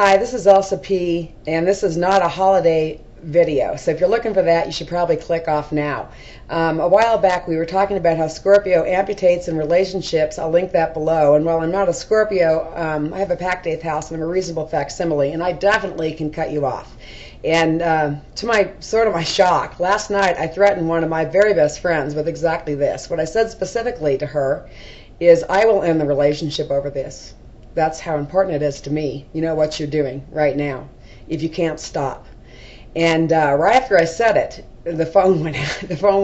Hi, this is Elsa P, and this is not a holiday video. So if you're looking for that, you should probably click off now. A while back, we were talking about how Scorpio amputates in relationships. I'll link that below. And while I'm not a Scorpio, I have a packed eighth house, and I'm a reasonable facsimile, and I definitely can cut you off. And to my shock, last night I threatened one of my very best friends with exactly this. What I said specifically to her is, I will end the relationship over this. That's how important it is to me. You know what you're doing right now, if you can't stop. And right after I said it, the phone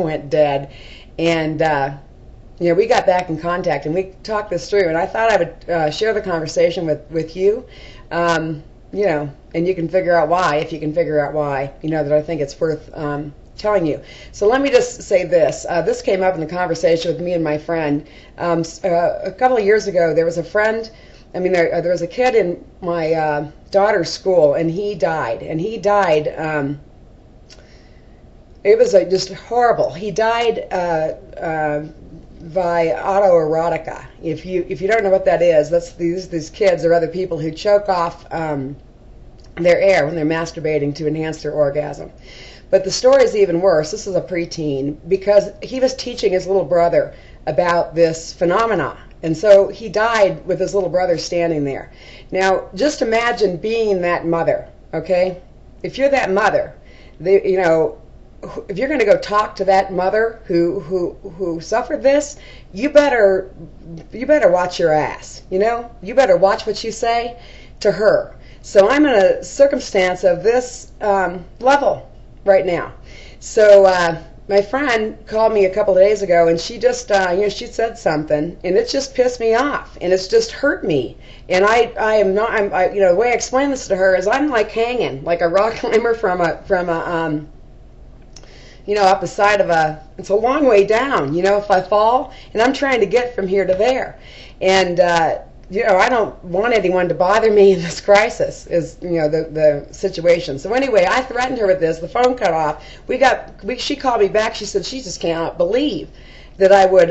went dead, and we got back in contact and we talked this through. And I thought I would share the conversation with you, and you can figure out why, if you can figure out why, that I think it's worth telling you. So let me just say this. This came up in the conversation with me and my friend. A couple of years ago, there was a friend. There was a kid in my daughter's school, and he died. And he died. It was just horrible. He died by autoerotica. If you don't know what that is, that's these kids or other people who choke off their air when they're masturbating to enhance their orgasm. But the story is even worse. This is a preteen, because he was teaching his little brother about this phenomena. And so he died with his little brother standing there. Now, just imagine being that mother, okay? If you're that mother, if you're going to go talk to that mother who suffered this, you better watch your ass, You better watch what you say to her. So I'm in a circumstance of this level right now. So my friend called me a couple of days ago, and she just, she said something, and it just pissed me off, and it's just hurt me. And the way I explain this to her is, I'm like hanging, like a rock climber from a up the side of it's a long way down, if I fall, and I'm trying to get from here to there. And, I don't want anyone to bother me in this crisis, is, the situation. So anyway, I threatened her with this. The phone cut off. She called me back. She said she just cannot believe that I would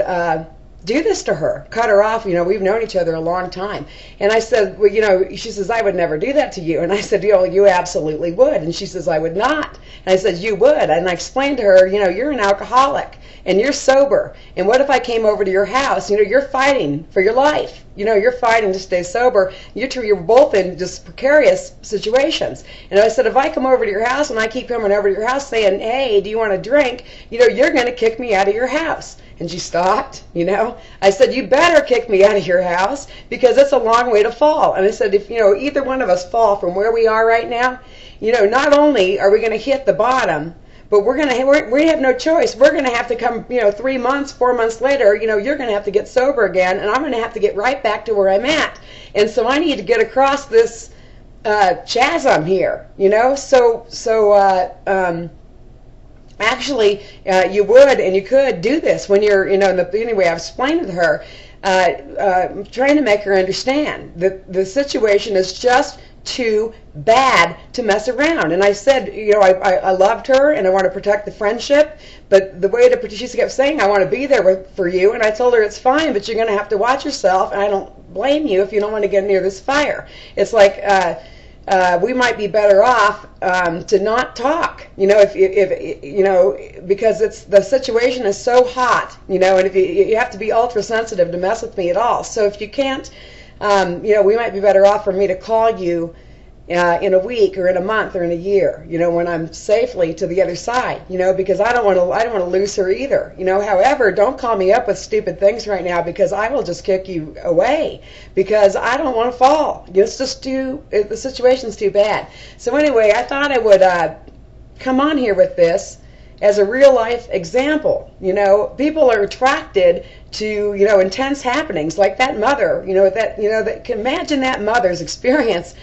do this to her, cut her off. We've known each other a long time. And I said, well, she says, I would never do that to you. And I said, you absolutely would. And she says, I would not. And I said, you would. And I explained to her, you're an alcoholic and you're sober. And what if I came over to your house? You're fighting for your life. You're fighting to stay sober. You're both in just precarious situations. And I said, if I come over to your house and I keep coming over to your house saying, hey, do you want a drink? You're going to kick me out of your house. And she stopped, I said, you better kick me out of your house, because it's a long way to fall. And I said, if, either one of us fall from where we are right now, not only are we going to hit the bottom, but we have no choice. We're going to have to come, 3 months, 4 months later, you're going to have to get sober again, and I'm going to have to get right back to where I'm at. And so I need to get across this chasm here, Actually, you would and you could do this when you're, anyway, I've explained it to her, trying to make her understand that the situation is just too bad to mess around. And I said, I loved her and I want to protect the friendship, but she kept saying, I want to be there for you. And I told her, it's fine, but you're going to have to watch yourself, and I don't blame you if you don't want to get near this fire. It's like, we might be better off to not talk, if because the situation is so hot, and if you have to be ultra sensitive to mess with me at all. So if you can't, we might be better off for me to call you in a week or in a month or in a year, when I'm safely to the other side, because I don't want to lose her either. However, don't call me up with stupid things right now, because I will just kick you away, because I don't want to fall. It's just the situation's too bad. So anyway, I thought I would come on here with this as a real life example. People are attracted to, intense happenings like that mother, imagine that mother's experience.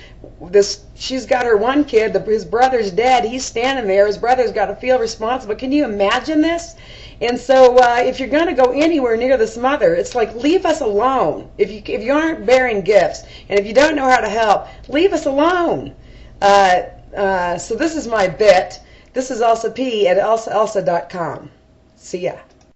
She's got her one kid, his brother's dead, he's standing there, his brother's got to feel responsible. Can you imagine this? And so if you're going to go anywhere near this mother, it's like, leave us alone. If you aren't bearing gifts, and if you don't know how to help, leave us alone. So this is my bit. This is Elsa P at elsa.com. See ya.